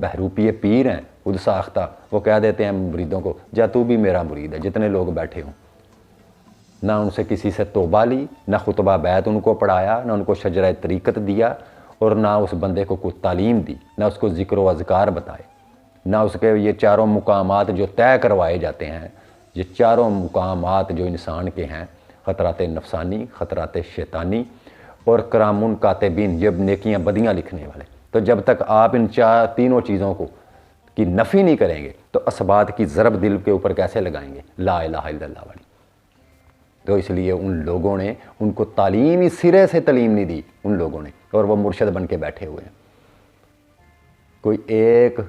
بہروپیے پیر ہیں خود ساختہ، وہ کہہ دیتے ہیں مریدوں کو جا تو بھی میرا مرید ہے، جتنے لوگ بیٹھے ہوں۔ نہ ان سے کسی سے توبہ لی، نہ خطبہ بیعت ان کو پڑھایا، نہ ان کو شجرہ طریقت دیا، اور نہ اس بندے کو کوئی تعلیم دی، نہ اس کو ذکر و اذکار بتائے، نہ اس کے یہ چاروں مقامات جو طے کروائے جاتے ہیں، یہ چاروں مقامات جو انسان کے ہیں، خطرات نفسانی، خطرات شیطانی اور کرامن کاتبین، یہ نیکیاں بدیاں لکھنے والے۔ تو جب تک آپ ان تینوں چیزوں کی نفی نہیں کریں گے تو اثبات کی ضرب دل کے اوپر کیسے لگائیں گے لا الہ الا اللہ والی؟ تو اس لیے ان لوگوں نے ان کو تعلیم ہی سرے سے تعلیم نہیں دی ان لوگوں نے، اور وہ مرشد بن کے بیٹھے ہوئے ہیں۔ کوئی ایک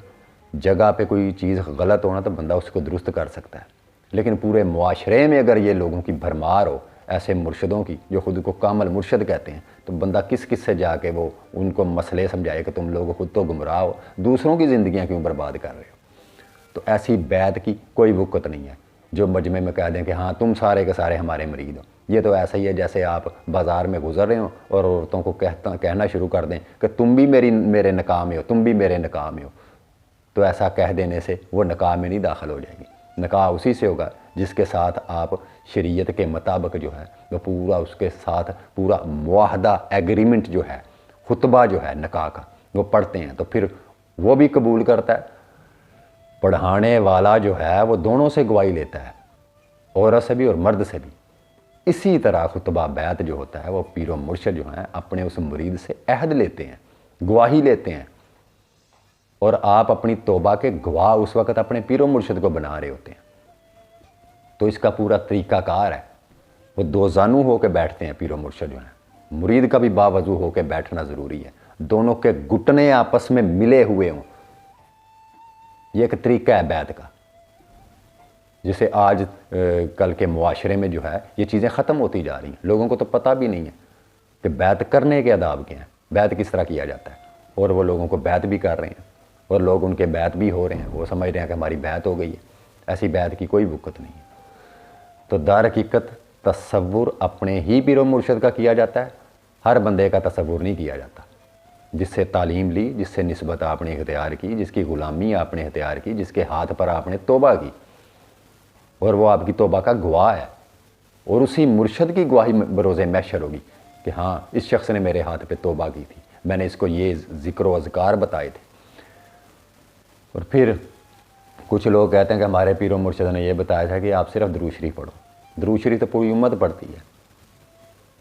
جگہ پہ کوئی چیز غلط ہونا تو بندہ اس کو درست کر سکتا ہے، لیکن پورے معاشرے میں اگر یہ لوگوں کی بھرمار ہو، ایسے مرشدوں کی جو خود کو کامل مرشد کہتے ہیں، تو بندہ کس سے جا کے وہ ان کو مسئلے سمجھائے کہ تم لوگ خود تو گمراہ ہو، دوسروں کی زندگیاں کیوں برباد کر رہے ہو؟ تو ایسی بیعت کی کوئی وقت نہیں ہے جو مجمع میں کہہ دیں کہ ہاں تم سارے کے سارے ہمارے مرید ہو۔ یہ تو ایسا ہی ہے جیسے آپ بازار میں گزر رہے ہوں اور عورتوں کو کہنا شروع کر دیں کہ تم بھی میرے نکاح میں ہو، تم بھی میرے نکاح میں ہو۔ تو ایسا کہہ دینے سے وہ نکاح میں نہیں داخل ہو جائے گی۔ نکاح اسی سے ہوگا جس کے ساتھ آپ شریعت کے مطابق جو ہے وہ پورا اس کے ساتھ پورا معاہدہ ایگریمنٹ جو ہے، خطبہ جو ہے نکاح کا وہ پڑھتے ہیں، تو پھر وہ بھی قبول کرتا ہے، پڑھانے والا جو ہے وہ دونوں سے گواہی لیتا ہے، عورت سے بھی اور مرد سے بھی۔ اسی طرح خطبہ بیعت جو ہوتا ہے وہ پیر و مرشد جو ہیں اپنے اس مرید سے عہد لیتے ہیں، گواہی لیتے ہیں، اور آپ اپنی توبہ کے گواہ اس وقت اپنے پیر و مرشد کو بنا رہے ہوتے ہیں۔ تو اس کا پورا طریقہ کار ہے، وہ دو زانو ہو کے بیٹھتے ہیں پیر و مرشد جو ہیں۔ مرید کا بھی باوضو ہو کے بیٹھنا ضروری ہے، دونوں کے گھٹنے آپس میں ملے ہوئے ہوں۔ یہ ایک طریقہ ہے بیعت کا، جسے آج کل کے معاشرے میں جو ہے یہ چیزیں ختم ہوتی جا رہی ہیں۔ لوگوں کو تو پتہ بھی نہیں ہے کہ بیعت کرنے کے آداب کیا ہیں، بیعت کس طرح کیا جاتا ہے، اور وہ لوگوں کو بیعت بھی کر رہے ہیں، اور لوگ ان کے بیعت بھی ہو رہے ہیں، وہ سمجھ رہے ہیں کہ ہماری بیعت ہو گئی ہے۔ ایسی بیعت کی کوئی وقت نہیں ہے۔ تو در حقیقت تصور اپنے ہی پیر و مرشد کا کیا جاتا ہے، ہر بندے کا تصور نہیں کیا جاتا۔ جس سے تعلیم لی، جس سے نسبت آپ نے اختیار کی، جس کی غلامی آپ نے اختیار کی، جس کے ہاتھ پر آپ نے توبہ کی، اور وہ آپ کی توبہ کا گواہ ہے، اور اسی مرشد کی گواہی بروز محشر ہوگی کہ ہاں اس شخص نے میرے ہاتھ پہ توبہ کی تھی، میں نے اس کو یہ ذکر و اذکار بتائے تھے۔ اور پھر کچھ لوگ کہتے ہیں کہ ہمارے پیر و مرشد نے یہ بتایا تھا کہ آپ صرف درود شریف پڑھو۔ درود شریف تو پوری امت پڑھتی ہے،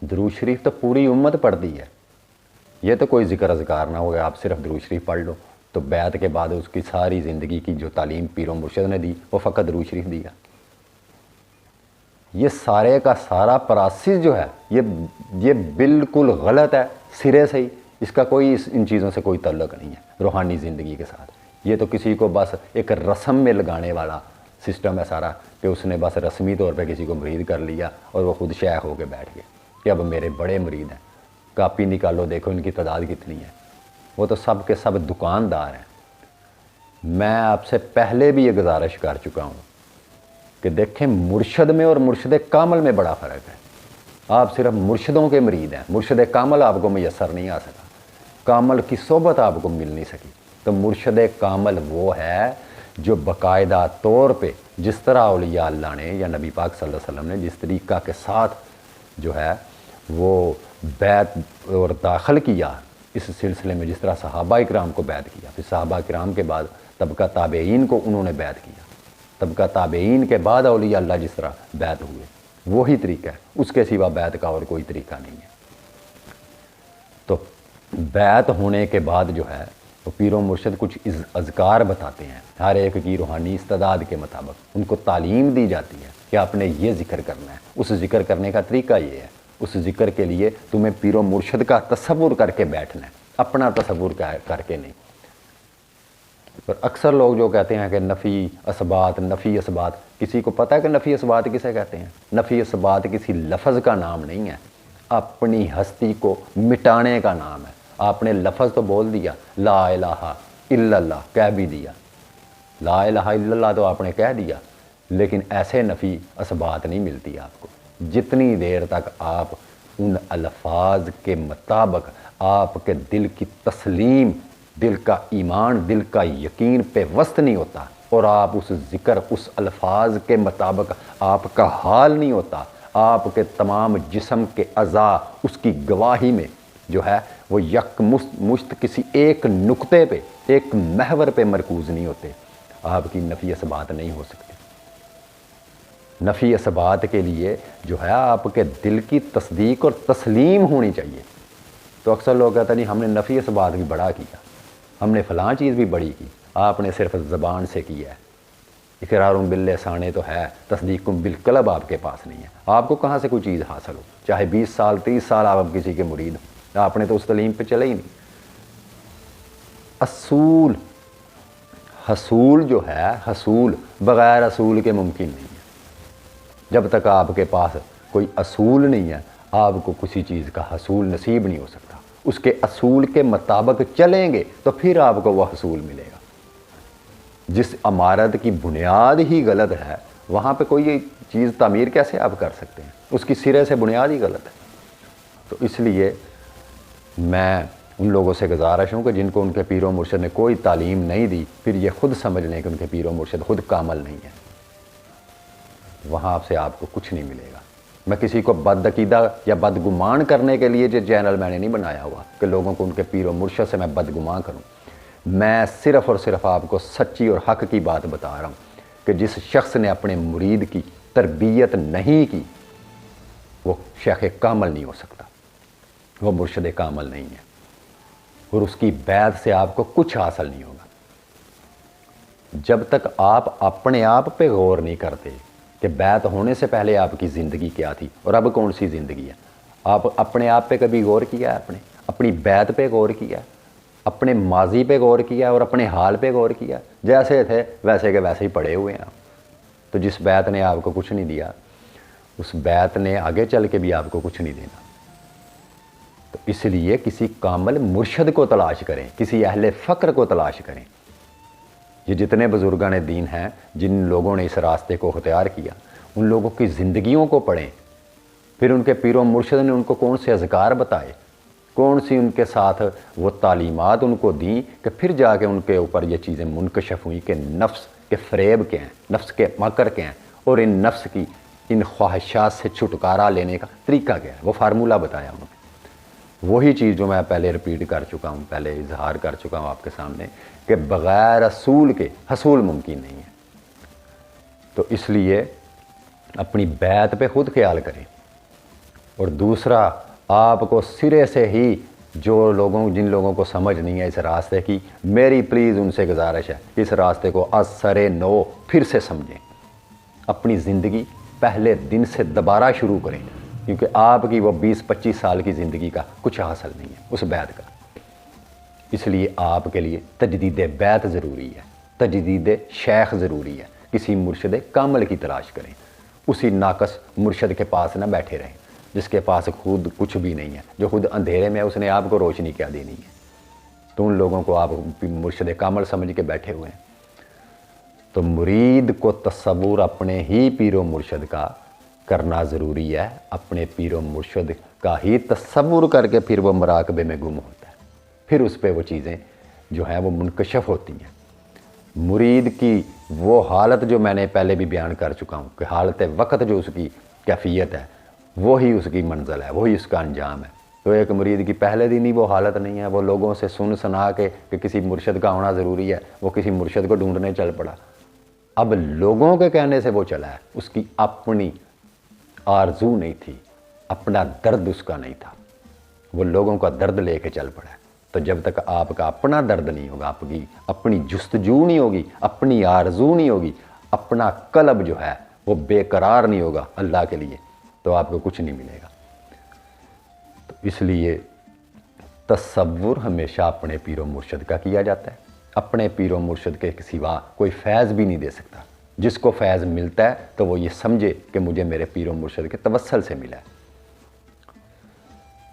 درود شریف تو پوری امت پڑھتی ہے۔ یہ تو کوئی ذکر اذکار نہ ہو کہ آپ صرف درود شریف پڑھ لو، تو بیعت کے بعد اس کی ساری زندگی کی جو تعلیم پیر و مرشد نے دی وہ فقط درود شریف دیا۔ یہ سارے کا سارا پراسس جو ہے یہ بالکل غلط ہے سرے سے ہی، اس کا کوئی ان چیزوں سے کوئی تعلق نہیں ہے روحانی زندگی کے ساتھ۔ یہ تو کسی کو بس ایک رسم میں لگانے والا سسٹم ہے سارا، کہ اس نے بس رسمی طور پہ کسی کو مرید کر لیا اور وہ خود شیخ ہو کے بیٹھ گئے کہ اب میرے بڑے مرید ہیں، کاپی نکالو دیکھو ان کی تعداد کتنی ہے۔ وہ تو سب کے سب دکاندار ہیں۔ میں آپ سے پہلے بھی یہ گزارش کر چکا ہوں کہ دیکھیں مرشد میں اور مرشد کامل میں بڑا فرق ہے۔ آپ صرف مرشدوں کے مرید ہیں، مرشد کامل آپ کو میسر نہیں آ سکا، کامل کی صحبت آپ کو مل نہیں سکی۔ تو مرشد کامل وہ ہے جو باقاعدہ طور پہ جس طرح اولیاء اللہ نے یا نبی پاک صلی اللہ علیہ وسلم نے جس طریقہ کے ساتھ جو ہے وہ بیعت اور داخل کیا اس سلسلے میں، جس طرح صحابہ اکرام کو بیعت کیا، پھر صحابہ اکرام کے بعد طبقہ تابعین کو انہوں نے بیعت کیا، طبقہ تابعین کے بعد اولیاء اللہ جس طرح بیعت ہوئے، وہی طریقہ ہے، اس کے سوا بیعت کا اور کوئی طریقہ نہیں ہے۔ تو بیعت ہونے کے بعد جو ہے وہ پیر و مرشد کچھ اذکار بتاتے ہیں، ہر ایک کی روحانی استعداد کے مطابق ان کو تعلیم دی جاتی ہے کہ آپ نے یہ ذکر کرنا ہے، اس ذکر کرنے کا طریقہ یہ ہے، اس ذکر کے لیے تمہیں پیر و مرشد کا تصور کر کے بیٹھنا ہے، اپنا تصور کر کے نہیں۔ پر اکثر لوگ جو کہتے ہیں کہ نفی اثبات، کسی کو پتہ ہے کہ نفی اثبات کسے کہتے ہیں؟ نفی اثبات کسی لفظ کا نام نہیں ہے، اپنی ہستی کو مٹانے کا نام ہے۔ آپ نے لفظ تو بول دیا، لا الہ الا اللہ کہہ بھی دیا، لا الہ الا اللہ تو آپ نے کہہ دیا، لیکن ایسے نفی اثبات نہیں ملتی آپ کو جتنی دیر تک آپ ان الفاظ کے مطابق آپ کے دل کی تسلیم دل کا ایمان، دل کا یقین پہ وسط نہیں ہوتا، اور آپ اس ذکر، اس الفاظ کے مطابق آپ کا حال نہیں ہوتا، آپ کے تمام جسم کے اعضاء اس کی گواہی میں جو ہے وہ یک مشت کسی ایک نقطے پہ، ایک محور پہ مرکوز نہیں ہوتے، آپ کی نفی اثبات نہیں ہو سکتی۔ نفی اثبات کے لیے جو ہے آپ کے دل کی تصدیق اور تسلیم ہونی چاہیے۔ تو اکثر لوگ کہتے ہیں نہیں ہم نے نفی اثبات بھی بڑا کیا، ہم نے فلاں چیز بھی بڑی کی، آپ نے صرف زبان سے کیا ہے۔ اقرار باللسان تو ہے، تصدیق بالقلب آپ کے پاس نہیں ہے۔ آپ کو کہاں سے کوئی چیز حاصل ہو، چاہے 20 سال 30 سال آپ کسی کے مرید ہوں، آپ نے تو اس تعلیم پہ چلے ہی نہیں۔ اصول، حصول جو ہے، حصول بغیر اصول کے ممکن نہیں ہے۔ جب تک آپ کے پاس کوئی اصول نہیں ہے، آپ کو کسی چیز کا حصول نصیب نہیں ہو سکتا۔ اس کے اصول کے مطابق چلیں گے تو پھر آپ کو وہ حصول ملے گا۔ جس عمارت کی بنیاد ہی غلط ہے، وہاں پہ کوئی چیز تعمیر کیسے آپ کر سکتے ہیں؟ اس کی سرے سے بنیاد ہی غلط ہے۔ تو اس لیے میں ان لوگوں سے گزارش ہوں کہ جن کو ان کے پیر و مرشد نے کوئی تعلیم نہیں دی، پھر یہ خود سمجھ لیں کہ ان کے پیر و مرشد خود کامل نہیں ہے، وہاں سے آپ کو کچھ نہیں ملے گا۔ میں کسی کو بدعقیدہ یا بدگمان کرنے کے لیے جو چینل میں نے نہیں بنایا ہوا کہ لوگوں کو ان کے پیر و مرشد سے میں بدگمان کروں، میں صرف اور صرف آپ کو سچی اور حق کی بات بتا رہا ہوں کہ جس شخص نے اپنے مرید کی تربیت نہیں کی وہ شیخ کامل نہیں ہو سکتا، وہ مرشد کامل نہیں ہے، اور اس کی بیعت سے آپ کو کچھ حاصل نہیں ہوگا۔ جب تک آپ اپنے آپ پہ غور نہیں کرتے کہ بیعت ہونے سے پہلے آپ کی زندگی کیا تھی اور اب کون سی زندگی ہے، آپ اپنے آپ پہ کبھی غور کیا ہے؟ اپنی بیعت پہ غور کیا ہے؟ اپنے ماضی پہ غور کیا اور اپنے حال پہ غور کیا؟ جیسے تھے ویسے کے ویسے ہی پڑے ہوئے ہیں آپ۔ تو جس بیعت نے آپ کو کچھ نہیں دیا، اس بیعت نے آگے چل کے بھی آپ کو کچھ نہیں دینا۔ تو اس لیے کسی کامل مرشد کو تلاش کریں، کسی اہل فقر کو تلاش کریں۔ یہ جتنے بزرگان دین ہیں جن لوگوں نے اس راستے کو اختیار کیا، ان لوگوں کی زندگیوں کو پڑھیں، پھر ان کے پیر و مرشد نے ان کو کون سے اذکار بتائے، کون سی ان کے ساتھ وہ تعلیمات ان کو دیں کہ پھر جا کے ان کے اوپر یہ چیزیں منکشف ہوئیں کہ نفس کے فریب کے ہیں، نفس کے مکر کے ہیں، اور ان نفس کی ان خواہشات سے چھٹکارا لینے کا طریقہ کیا ہے، وہ فارمولہ بتایا انہوں نے۔ وہی چیز جو میں پہلے ریپیٹ کر چکا ہوں، پہلے اظہار کر چکا ہوں آپ کے سامنے کہ بغیر اصول کے حصول ممکن نہیں ہے۔ تو اس لیے اپنی بیعت پہ خود خیال کریں، اور دوسرا آپ کو سرے سے ہی جن لوگوں کو سمجھ نہیں ہے اس راستے کی، میری پلیز ان سے گزارش ہے اس راستے کو از سرے نو پھر سے سمجھیں، اپنی زندگی پہلے دن سے دوبارہ شروع کریں، کیونکہ آپ کی وہ 20-25 سال کی زندگی کا کچھ حاصل نہیں ہے اس بیعت کا۔ اس لیے آپ کے لیے تجدید بیعت ضروری ہے، تجدید شیخ ضروری ہے، کسی مرشد کامل کی تلاش کریں، اسی ناقص مرشد کے پاس نہ بیٹھے رہیں جس کے پاس خود کچھ بھی نہیں ہے، جو خود اندھیرے میں اس نے آپ کو روشنی کیا دینی ہے۔ تو ان لوگوں کو آپ مرشد کامل سمجھ کے بیٹھے ہوئے ہیں۔ تو مرید کو تصور اپنے ہی پیر و مرشد کا کرنا ضروری ہے، اپنے پیر و مرشد کا ہی تصور کر کے پھر وہ مراقبے میں گم ہوتا ہے، پھر اس پہ وہ چیزیں جو ہیں وہ منکشف ہوتی ہیں۔ مرید کی وہ حالت جو میں نے پہلے بھی بیان کر چکا ہوں کہ حالت وقت جو اس کی کیفیت ہے وہی اس کی منزل ہے، وہی اس کا انجام ہے۔ تو ایک مرید کی پہلے دن ہی وہ حالت نہیں ہے، وہ لوگوں سے سنا کے کہ کسی مرشد کا ہونا ضروری ہے، وہ کسی مرشد کو ڈھونڈنے چل پڑا۔ اب لوگوں کے کہنے سے وہ چلا ہے، اس کی اپنی آرزو نہیں تھی، اپنا درد اس کا نہیں تھا، وہ لوگوں کا درد لے کے چل پڑا ہے۔ تو جب تک آپ کا اپنا درد نہیں ہوگا، آپ کی اپنی جستجو نہیں ہوگی، اپنی آرزو نہیں ہوگی، اپنا قلب جو ہے وہ بے قرار نہیں ہوگا اللہ کے لیے، تو آپ کو کچھ نہیں ملے گا۔ تو اس لیے تصور ہمیشہ اپنے پیر و مرشد کا کیا جاتا ہے، اپنے پیر و مرشد کے سوا کوئی فیض بھی نہیں دے سکتا۔ جس کو فیض ملتا ہے تو وہ یہ سمجھے کہ مجھے میرے پیر و مرشد کے توسل سے ملا ہے۔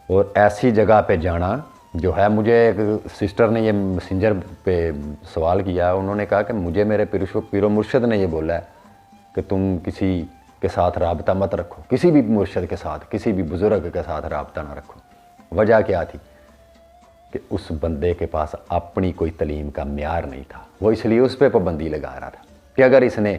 اور ایسی جگہ پہ جانا جو ہے، مجھے ایک سسٹر نے یہ میسنجر پہ سوال کیا، انہوں نے کہا کہ مجھے میرے پیر و مرشد نے یہ بولا ہے کہ تم کسی کے ساتھ رابطہ مت رکھو، کسی بھی مرشد کے ساتھ، کسی بھی بزرگ کے ساتھ رابطہ نہ رکھو۔ وجہ کیا تھی کہ اس بندے کے پاس اپنی کوئی تعلیم کا معیار نہیں تھا، وہ اس لیے اس پہ پابندی لگا رہا تھا کہ اگر اس نے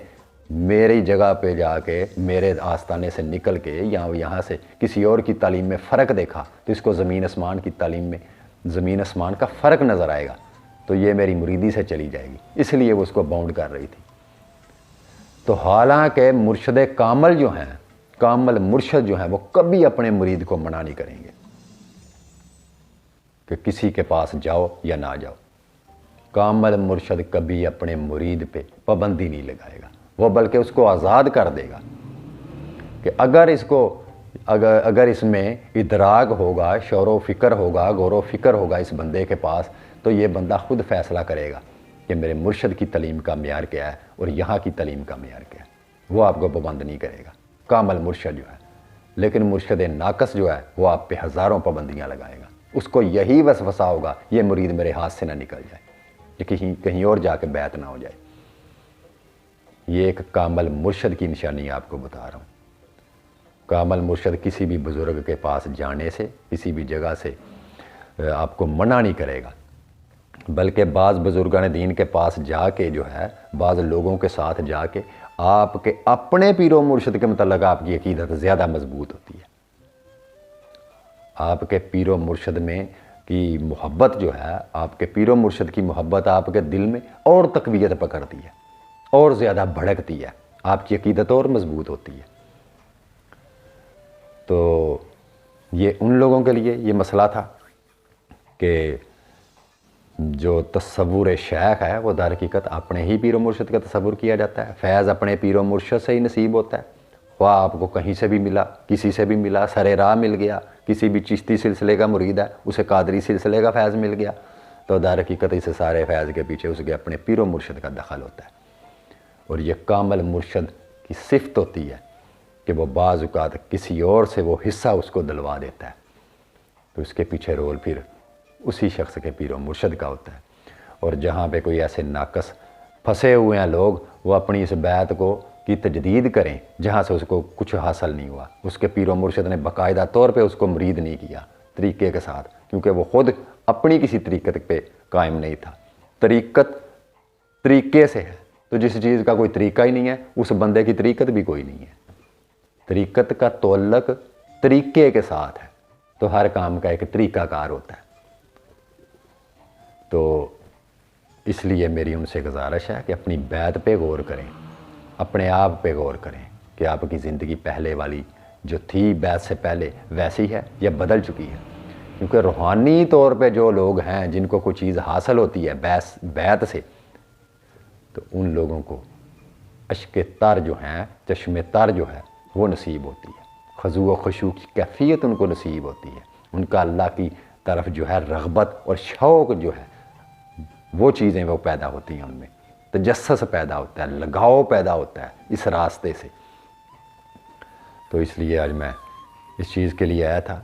میری جگہ پہ جا کے میرے آستانے سے نکل کے یہاں سے کسی اور کی تعلیم میں فرق دیکھا تو اس کو زمین آسمان کی تعلیم میں زمین آسمان کا فرق نظر آئے گا، تو یہ میری مریدی سے چلی جائے گی، اس لیے وہ اس کو باؤنڈ کر رہی تھی۔ تو حالانکہ مرشد کامل جو ہیں، کامل مرشد جو ہیں، وہ کبھی اپنے مرید کو منع نہیں کریں گے کہ کسی کے پاس جاؤ یا نہ جاؤ۔ کامل مرشد کبھی اپنے مرید پہ پابندی نہیں لگائے گا، وہ بلکہ اس کو آزاد کر دے گا کہ اگر اس میں ادراک ہوگا، شعور و فکر ہوگا، غور و فکر ہوگا اس بندے کے پاس، تو یہ بندہ خود فیصلہ کرے گا کہ میرے مرشد کی تعلیم کا معیار کیا ہے اور یہاں کی تعلیم کا معیار کیا ہے، وہ آپ کو پابند نہیں کرے گا کامل مرشد جو ہے۔ لیکن مرشد ناقص جو ہے وہ آپ پہ ہزاروں پابندیاں لگائے گا، اس کو یہی وسوسہ ہوگا یہ مرید میرے ہاتھ سے نہ نکل جائے، یہ کہیں اور جا کے بیعت نہ ہو جائے۔ یہ ایک کامل مرشد کی نشانی آپ کو بتا رہا ہوں۔ کامل مرشد کسی بھی بزرگ کے پاس جانے سے، کسی بھی جگہ سے آپ کو منع نہیں کرے گا، بلکہ بعض بزرگان دین کے پاس جا کے جو ہے، بعض لوگوں کے ساتھ جا کے آپ کے اپنے پیر و مرشد کے متعلق آپ کی عقیدت زیادہ مضبوط ہوتی ہے، آپ کے پیر و مرشد میں کی محبت جو ہے، آپ کے پیر و مرشد کی محبت آپ کے دل میں اور تقویت پکڑتی ہے اور زیادہ بھڑکتی ہے، آپ کی عقیدت اور مضبوط ہوتی ہے۔ تو یہ ان لوگوں کے لیے یہ مسئلہ تھا کہ جو تصور شیخ ہے وہ در حقیقت اپنے ہی پیر و مرشد کا تصور کیا جاتا ہے، فیض اپنے پیر و مرشد سے ہی نصیب ہوتا ہے، وہ آپ کو کہیں سے بھی ملا، کسی سے بھی ملا، سر راہ مل گیا، کسی بھی چشتی سلسلے کا مرید ہے اسے قادری سلسلے کا فیض مل گیا، تو در حقیقت اس سارے فیض کے پیچھے اس کے اپنے پیر و مرشد کا دخل ہوتا ہے۔ اور یہ کامل مرشد کی صفت ہوتی ہے کہ وہ بعض اوقات کسی اور سے وہ حصہ اس کو دلوا دیتا ہے، تو اس کے پیچھے رول پھر اسی شخص کے پیر و مرشد کا ہوتا ہے۔ اور جہاں پہ کوئی ایسے ناقص پھنسے ہوئے ہیں لوگ، وہ اپنی اس بیعت کی تجدید کریں جہاں سے اس کو کچھ حاصل نہیں ہوا، اس کے پیر و مرشد نے باقاعدہ طور پہ اس کو مرید نہیں کیا طریقے کے ساتھ، کیونکہ وہ خود اپنی کسی طریقت پہ قائم نہیں تھا۔ طریقت طریقے سے ہے، تو جس چیز کا کوئی طریقہ ہی نہیں ہے اس بندے کی طریقت بھی کوئی نہیں ہے۔ طریقت کا تعلق طریقے کے ساتھ ہے، تو ہر کام کا ایک طریقہ کار ہوتا ہے۔ تو اس لیے میری ان سے گزارش ہے کہ اپنی بیعت پہ غور کریں، اپنے آپ پہ غور کریں کہ آپ کی زندگی پہلے والی جو تھی بیعت سے پہلے ویسی ہے یا بدل چکی ہے، کیونکہ روحانی طور پہ جو لوگ ہیں جن کو کوئی چیز حاصل ہوتی ہے بیعت سے، تو ان لوگوں کو اشک تر جو ہیں، چشم تر جو ہے وہ نصیب ہوتی ہے، خضوع و خشوع کی کیفیت ان کو نصیب ہوتی ہے، ان کا اللہ کی طرف جو ہے رغبت اور شوق جو ہے وہ چیزیں وہ پیدا ہوتی ہیں، ان میں تجسس پیدا ہوتا ہے، لگاؤ پیدا ہوتا ہے اس راستے سے۔ تو اس لیے آج میں اس چیز کے لیے آیا تھا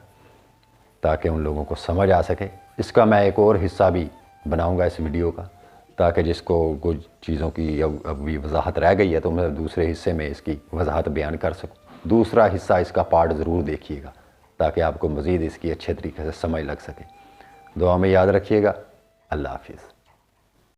تاکہ ان لوگوں کو سمجھ آ سکے۔ اس کا میں ایک اور حصہ بھی بناؤں گا اس ویڈیو کا، تاکہ جس کو کچھ چیزوں کی ابھی وضاحت رہ گئی ہے تو میں دوسرے حصے میں اس کی وضاحت بیان کر سکوں۔ دوسرا حصہ اس کا پارٹ ضرور دیکھیے گا تاکہ آپ کو مزید اس کی اچھے طریقے سے سمجھ لگ سکے۔ دعا میں یاد رکھیے گا۔ اللہ حافظ۔